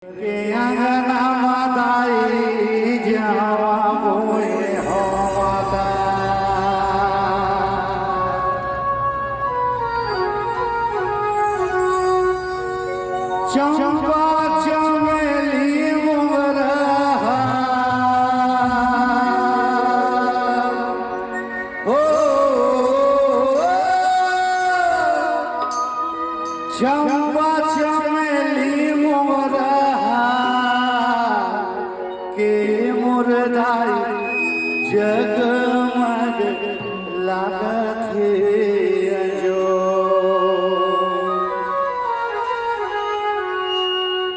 के अंगना माताई जावा मोए हो माता चंपा चमेली मोगरा ओ चंपा चमेली मोगरा के मुरदाई जगमग लागत है जो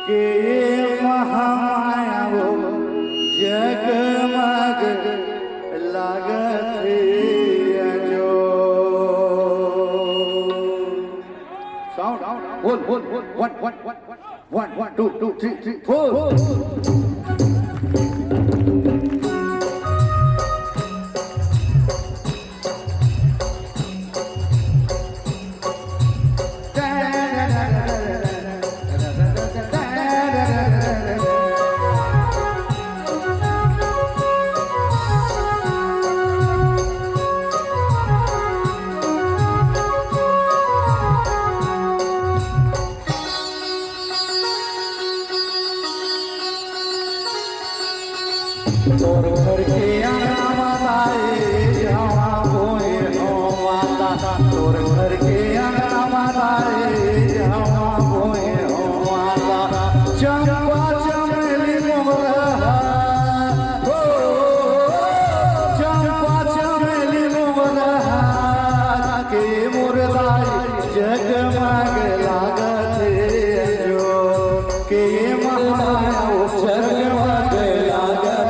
के महामाया वो जगमग लागत है जो साउंड बोल वन टू थ्री फोर तोर घर के अंगना माताए जावा मोए हो माता तोर घर के अंगना माताए जावा मोए हो माता चंपा चमेली मोगरा हो चंपा चमेली मोगरा के मुरदाई जगमग लागत है जो के महामाया जगमग लागत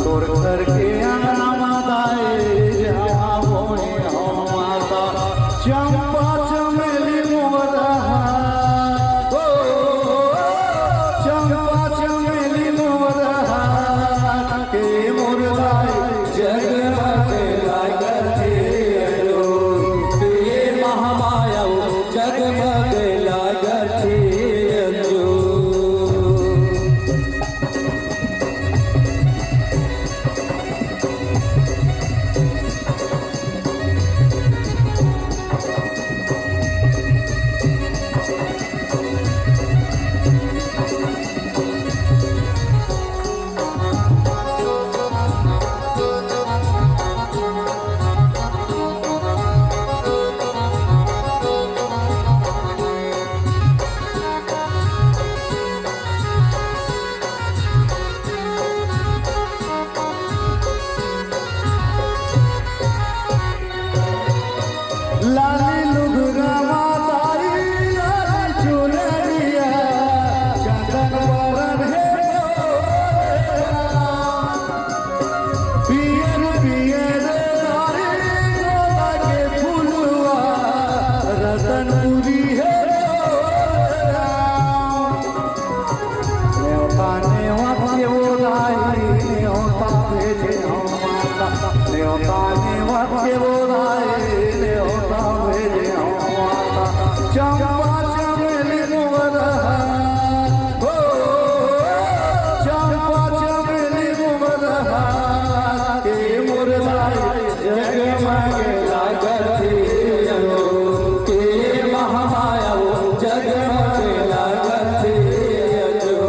तोर घर के अंगना माताए जावा मोए हो माता चंपा चमेली मोगरा ओ चंपा चमेली मोगरा के मुरदाई जगमग लागत है जो के महामाया जगमग लागत है जो लाली लुगरा माताई लाली चुनरिया चंदन वरन है पियर पियर नारी गोला के फूलवा रतनपुरी है न्योता न्योता के बोलाई न्योता भेजे हो माता न्योता न्योता के बोलाई चंपा चमेली मोगरा हो चंपा चमेली मोगरा के मुरदाई जगमग लागत है जो के महामाया जगमग लागत है जो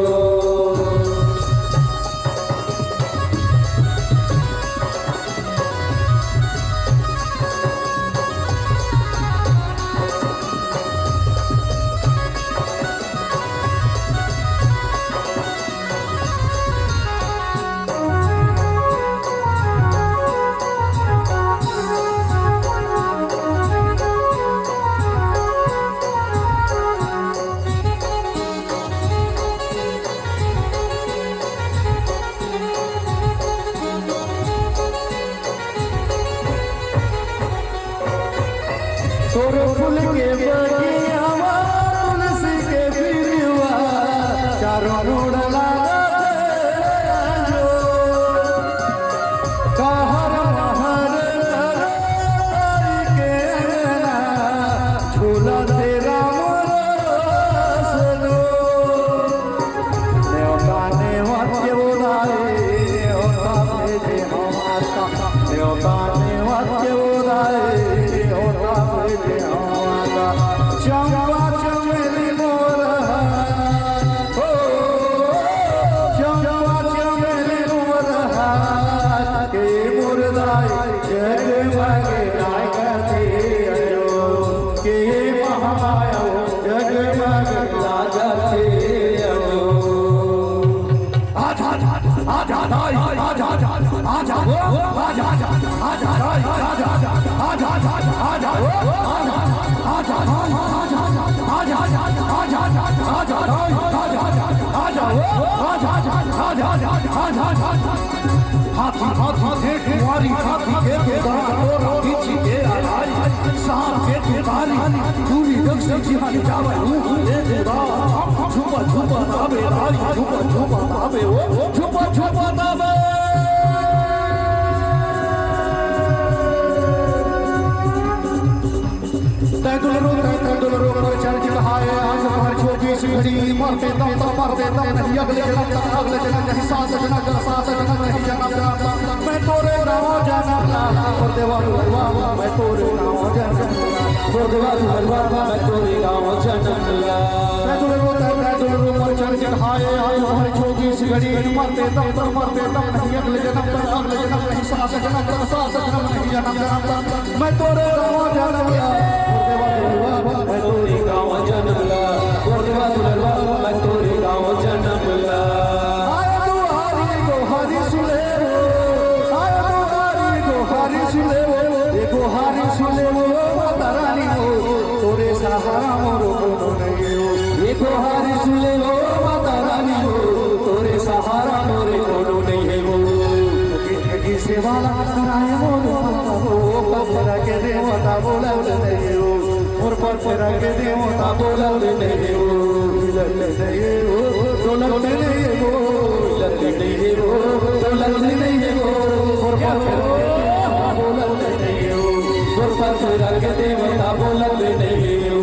तोर फूल के बगिया तुलसी के बिरवा चारों ओर लागत जो कहर महर हाथी हाथी के कुंवारी हाथी के तोरा पीछे के आधारी सांप के तुकारी दूरी दक्ष जीवन जावे ले खुदा छुपा छुपा ताबे रानी छुपा छुपा ताबे ओ छुपा छुपा ताबे तैदुलरो कर चर्च कहाए आज हमारी छोटी सी घड़ी मरते दम नहीं अगले जन्म नहीं सात जन्म नहीं जन्म मैं तोरे नाम जानला और देवालू हलवा मैं तोरे नाम जानला और देवालू हलवा मैं तोरे नाम जानला तैदुलरो कर चर्च कहाए आज हमारी छोटी सी घड़ी मरते दम नहीं अगले जन्म नहीं सात जन्म नहीं जन्म मैं तोरे नाम जानला मैं तोरे गाँव जनमला मैं तोरे गाँव जनमला आया दुआरी गोहारी सुले वो माता रानी हो तोरे सहारा मोरो कोनो नहीं हो ये गोहारी सुले वो माता रानी हो तोरे सहारा मोरे कोनो नहीं हो की सेवा कराए मोरो वो पत्थर के देवता बोला नहीं हो और पत्थर के देवता बोला नहीं हो नहीं हो डोलक नहीं हो नहीं हो डोलक नहीं हो और पत्थर बोला नहीं हो और पत्थर के देवता बोला नहीं हो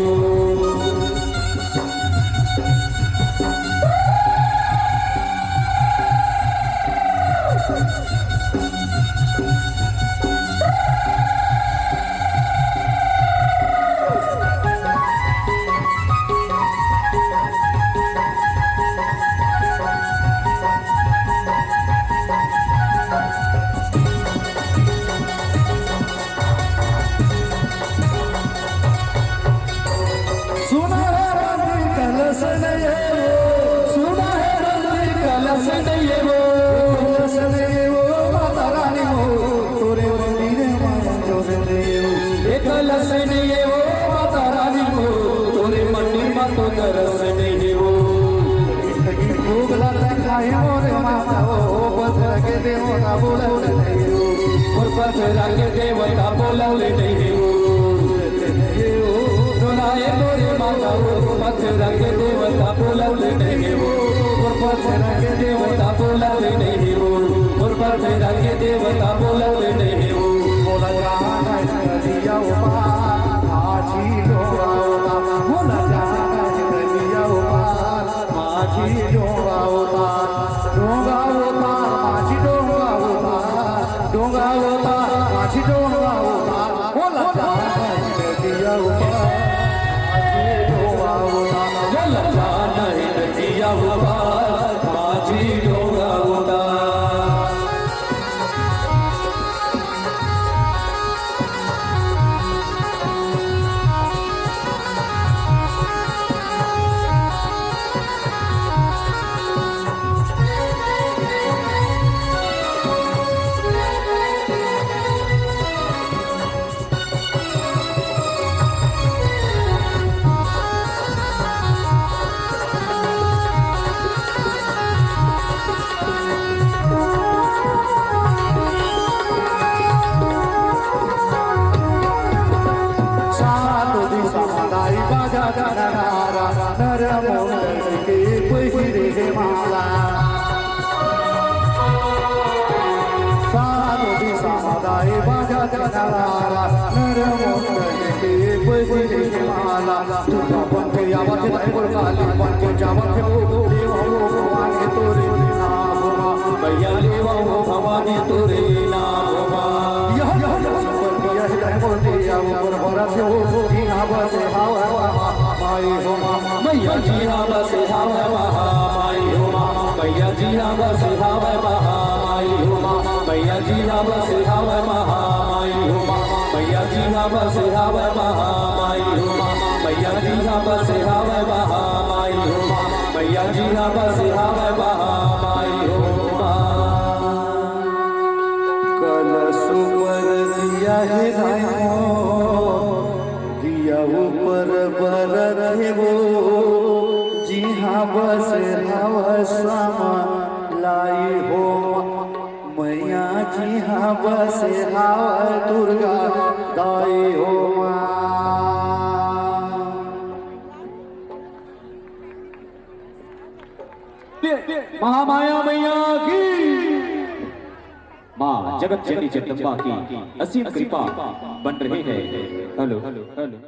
देवता बोलौले नहीं हो और पत्थर के देवता बोलौले नहीं हो डोलाए तोरे माता हो पत्थर के देवता बोलौले नहीं हो और पत्थर के देवता बोलौले नहीं हो और पत्थर के देवता बोलौले नहीं हो बोला जाना दिया उपार आजी डोरा बोला जाना दिया उपार आजी डोरा डोंगा होता आजी डोंगा होता आजी डोंगा होता बोला जाना दिया उपार आजी डोंगा होता बोला जाना दिया उपार आजी डोंगा होता भवानी तोरे नाम मैया जी बस हावे महामाई हो मैया जी बस हावे महामाई हो मैया जी बस हावे महामाई हो मैया जी बस हावे महामाई हो मैया जी बस हावे महामाई हो मैया जी बस हावे महामाई हो कल सुपर दिया है सिंह बसे हाव दुर्गा दाई हो महामाया मैया की माँ जगत जननी जगदम्बा की असीम कृपा बन रही है। Hello hello hello.